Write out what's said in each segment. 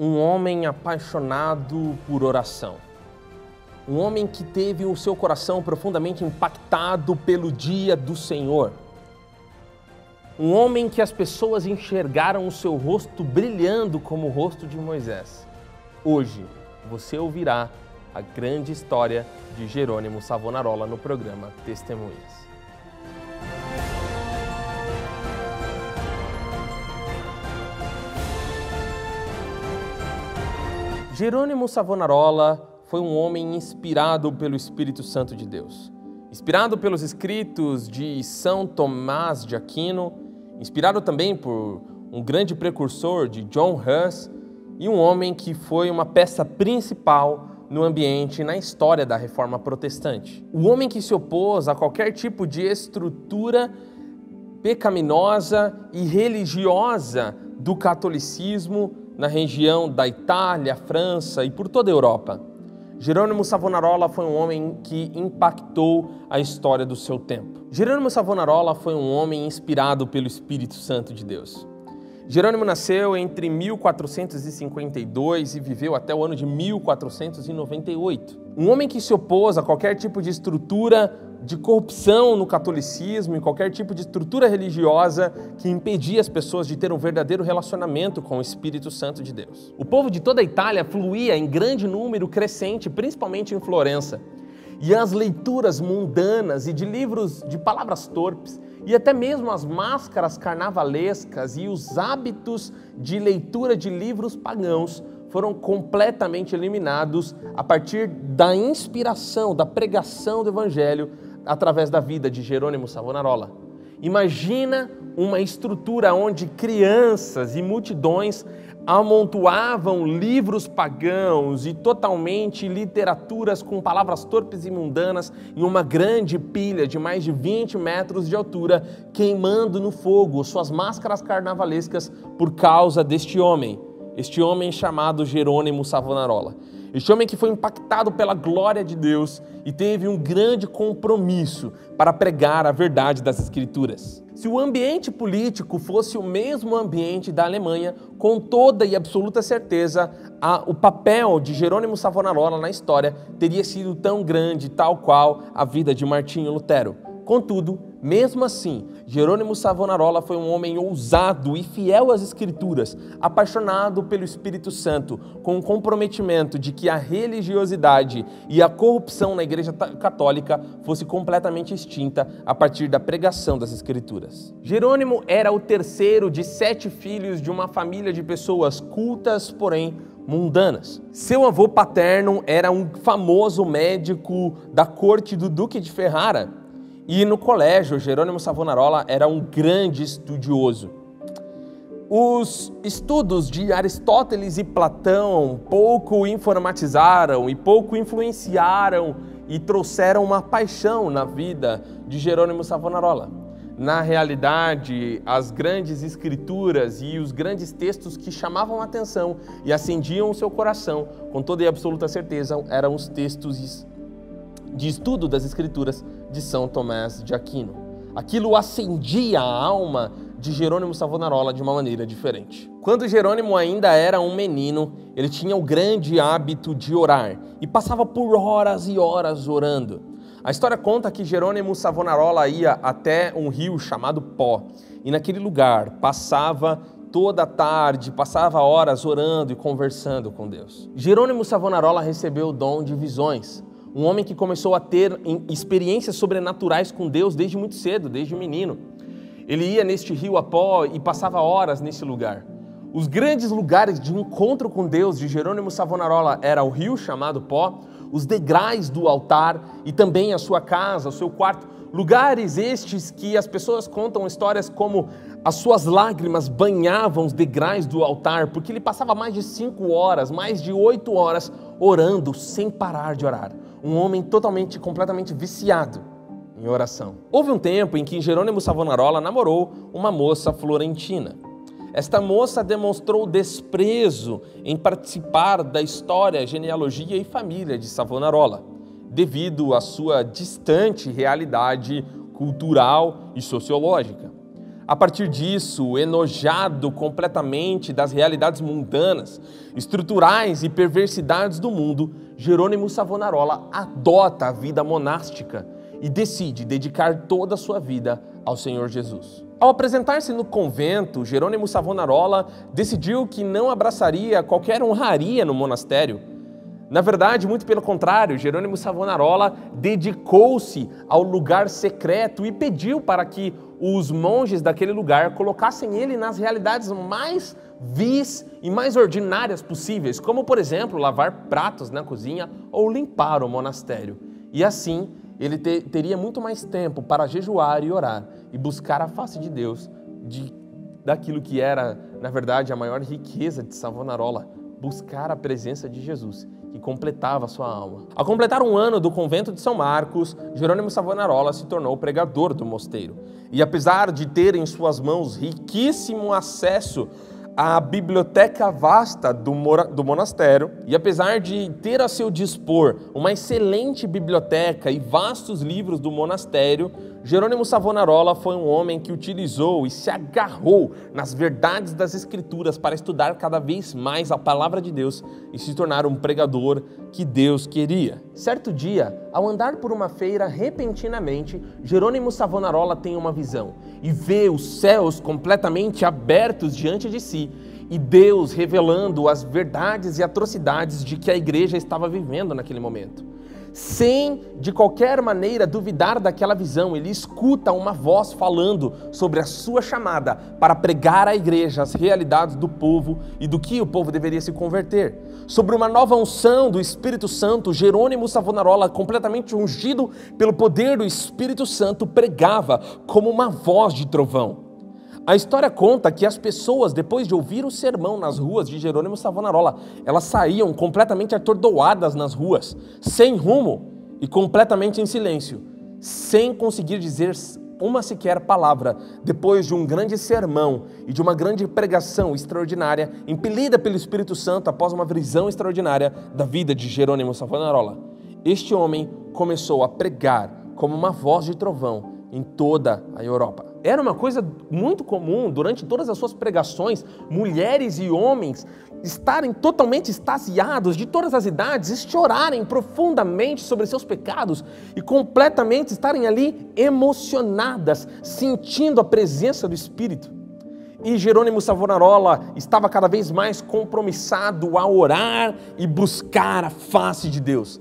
Um homem apaixonado por oração. Um homem que teve o seu coração profundamente impactado pelo dia do Senhor. Um homem que as pessoas enxergaram o seu rosto brilhando como o rosto de Moisés. Hoje, você ouvirá a grande história de Jerônimo Savonarola no programa Testemunhas. Jerônimo Savonarola foi um homem inspirado pelo Espírito Santo de Deus. Inspirado pelos escritos de São Tomás de Aquino, inspirado também por um grande precursor de John Huss e um homem que foi uma peça principal no ambiente e na história da Reforma Protestante. O homem que se opôs a qualquer tipo de estrutura pecaminosa e religiosa do catolicismo na região da Itália, França e por toda a Europa. Jerônimo Savonarola foi um homem que impactou a história do seu tempo. Jerônimo Savonarola foi um homem inspirado pelo Espírito Santo de Deus. Jerônimo nasceu entre 1452 e viveu até o ano de 1498. Um homem que se opôs a qualquer tipo de estrutura de corrupção no catolicismo e qualquer tipo de estrutura religiosa que impedia as pessoas de ter um verdadeiro relacionamento com o Espírito Santo de Deus. O povo de toda a Itália fluía em grande número crescente, principalmente em Florença. E as leituras mundanas e de livros de palavras torpes e até mesmo as máscaras carnavalescas e os hábitos de leitura de livros pagãos foram completamente eliminados a partir da inspiração, da pregação do Evangelho através da vida de Jerônimo Savonarola. Imagina uma estrutura onde crianças e multidões amontoavam livros pagãos e totalmente literaturas com palavras torpes e mundanas em uma grande pilha de mais de 20 metros de altura, queimando no fogo suas máscaras carnavalescas por causa deste homem chamado Jerônimo Savonarola. Este homem que foi impactado pela glória de Deus e teve um grande compromisso para pregar a verdade das Escrituras. Se o ambiente político fosse o mesmo ambiente da Alemanha, com toda e absoluta certeza, o papel de Jerônimo Savonarola na história teria sido tão grande, tal qual a vida de Martinho Lutero. Contudo, mesmo assim, Jerônimo Savonarola foi um homem ousado e fiel às Escrituras, apaixonado pelo Espírito Santo, com um comprometimento de que a religiosidade e a corrupção na Igreja Católica fosse completamente extinta a partir da pregação das Escrituras. Jerônimo era o terceiro de 7 filhos de uma família de pessoas cultas, porém mundanas. Seu avô paterno era um famoso médico da corte do Duque de Ferrara. E no colégio, Jerônimo Savonarola era um grande estudioso. Os estudos de Aristóteles e Platão pouco informatizaram e pouco influenciaram e trouxeram uma paixão na vida de Jerônimo Savonarola. Na realidade, as grandes escrituras e os grandes textos que chamavam a atenção e acendiam o seu coração, com toda e absoluta certeza, eram os textos de estudo das Escrituras de São Tomás de Aquino. Aquilo acendia a alma de Jerônimo Savonarola de uma maneira diferente. Quando Jerônimo ainda era um menino, ele tinha o grande hábito de orar e passava por horas e horas orando. A história conta que Jerônimo Savonarola ia até um rio chamado Pó e naquele lugar passava toda a tarde, passava horas orando e conversando com Deus. Jerônimo Savonarola recebeu o dom de visões. Um homem que começou a ter experiências sobrenaturais com Deus desde muito cedo, desde menino. Ele ia neste rio Apó e passava horas nesse lugar. Os grandes lugares de encontro com Deus de Jerônimo Savonarola era o rio chamado Pó, os degraus do altar e também a sua casa, o seu quarto. Lugares estes que as pessoas contam histórias como as suas lágrimas banhavam os degraus do altar, porque ele passava mais de 5 horas, mais de 8 horas orando sem parar de orar. Um homem completamente viciado em oração. Houve um tempo em que Jerônimo Savonarola namorou uma moça florentina. Esta moça demonstrou desprezo em participar da história, genealogia e família de Savonarola, devido à sua distante realidade cultural e sociológica. A partir disso, enojado completamente das realidades mundanas, estruturais e perversidades do mundo, Jerônimo Savonarola adota a vida monástica e decide dedicar toda a sua vida ao Senhor Jesus. Ao apresentar-se no convento, Jerônimo Savonarola decidiu que não abraçaria qualquer honraria no monastério. Na verdade, muito pelo contrário, Jerônimo Savonarola dedicou-se ao lugar secreto e pediu para que os monges daquele lugar colocassem ele nas realidades mais vis e mais ordinárias possíveis, como, por exemplo, lavar pratos na cozinha ou limpar o monastério. E assim, ele teria muito mais tempo para jejuar e orar e buscar a face de Deus, daquilo que era, na verdade, a maior riqueza de Savonarola, buscar a presença de Jesus, que completava a sua alma. Ao completar um ano do convento de São Marcos, Jerônimo Savonarola se tornou pregador do mosteiro. E apesar de ter em suas mãos riquíssimo acesso à biblioteca vasta do monastério, e apesar de ter a seu dispor uma excelente biblioteca e vastos livros do monastério, Jerônimo Savonarola foi um homem que utilizou e se agarrou nas verdades das Escrituras para estudar cada vez mais a palavra de Deus e se tornar um pregador que Deus queria. Certo dia, ao andar por uma feira, repentinamente, Jerônimo Savonarola tem uma visão e vê os céus completamente abertos diante de si e Deus revelando as verdades e atrocidades de que a igreja estava vivendo naquele momento. Sem, de qualquer maneira, duvidar daquela visão, ele escuta uma voz falando sobre a sua chamada para pregar à igreja as realidades do povo e do que o povo deveria se converter. Sobre uma nova unção do Espírito Santo, Jerônimo Savonarola, completamente ungido pelo poder do Espírito Santo, pregava como uma voz de trovão. A história conta que as pessoas, depois de ouvir o sermão nas ruas de Jerônimo Savonarola, elas saíam completamente atordoadas nas ruas, sem rumo e completamente em silêncio, sem conseguir dizer uma sequer palavra, depois de um grande sermão e de uma grande pregação extraordinária, impelida pelo Espírito Santo após uma visão extraordinária da vida de Jerônimo Savonarola. Este homem começou a pregar como uma voz de trovão em toda a Europa. Era uma coisa muito comum, durante todas as suas pregações, mulheres e homens estarem totalmente extasiados, de todas as idades, chorarem profundamente sobre seus pecados e completamente estarem ali emocionadas, sentindo a presença do Espírito. E Jerônimo Savonarola estava cada vez mais compromissado a orar e buscar a face de Deus.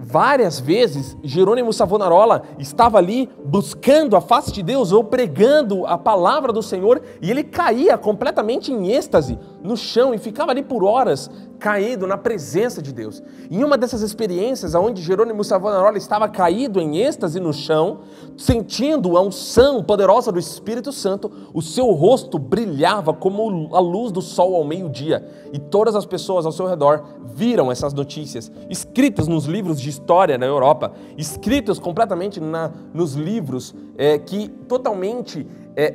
Várias vezes, Jerônimo Savonarola estava ali buscando a face de Deus ou pregando a palavra do Senhor e ele caía completamente em êxtase no chão e ficava ali por horas caído na presença de Deus. Em uma dessas experiências, onde Jerônimo Savonarola estava caído em êxtase no chão, sentindo a unção poderosa do Espírito Santo, o seu rosto brilhava como a luz do sol ao meio-dia e todas as pessoas ao seu redor viram essas notícias, escritas nos livros de história na Europa, escritas completamente nos livros que totalmente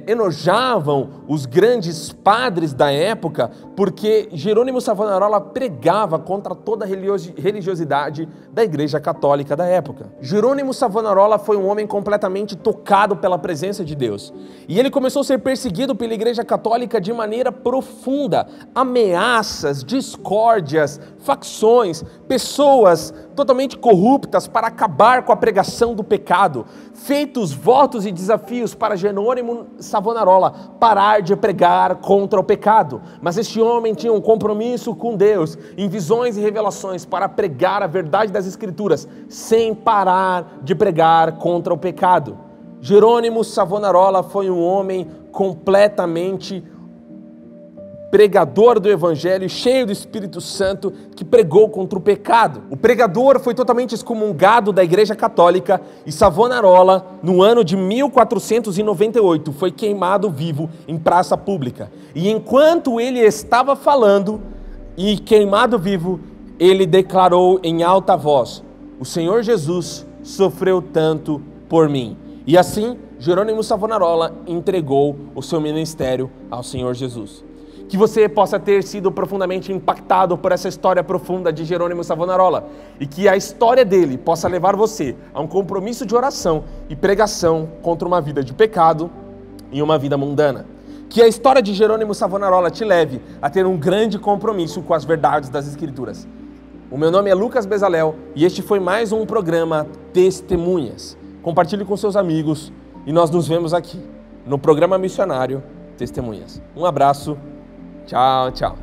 enojavam os grandes padres da época, porque Jerônimo Savonarola pregava contra toda a religiosidade da Igreja Católica da época. Jerônimo Savonarola foi um homem completamente tocado pela presença de Deus. E ele começou a ser perseguido pela Igreja Católica de maneira profunda. Ameaças, discórdias, facções, pessoas totalmente corruptas para acabar com a pregação do pecado. Feitos votos e desafios para Jerônimo Savonarola parar de pregar contra o pecado. Mas este homem tinha um compromisso com Deus, em visões e revelações, para pregar a verdade das Escrituras, sem parar de pregar contra o pecado. Jerônimo Savonarola foi um homem completamente pregador do Evangelho, cheio do Espírito Santo, que pregou contra o pecado. O pregador foi totalmente excomungado da Igreja Católica e Savonarola, no ano de 1498, foi queimado vivo em praça pública. E enquanto ele estava falando e queimado vivo, ele declarou em alta voz: "O Senhor Jesus sofreu tanto por mim." E assim, Jerônimo Savonarola entregou o seu ministério ao Senhor Jesus. Que você possa ter sido profundamente impactado por essa história profunda de Jerônimo Savonarola e que a história dele possa levar você a um compromisso de oração e pregação contra uma vida de pecado em uma vida mundana. Que a história de Jerônimo Savonarola te leve a ter um grande compromisso com as verdades das Escrituras. O meu nome é Lucas Bezalel e este foi mais um programa Testemunhas. Compartilhe com seus amigos e nós nos vemos aqui no programa missionário Testemunhas. Um abraço, tchau, tchau.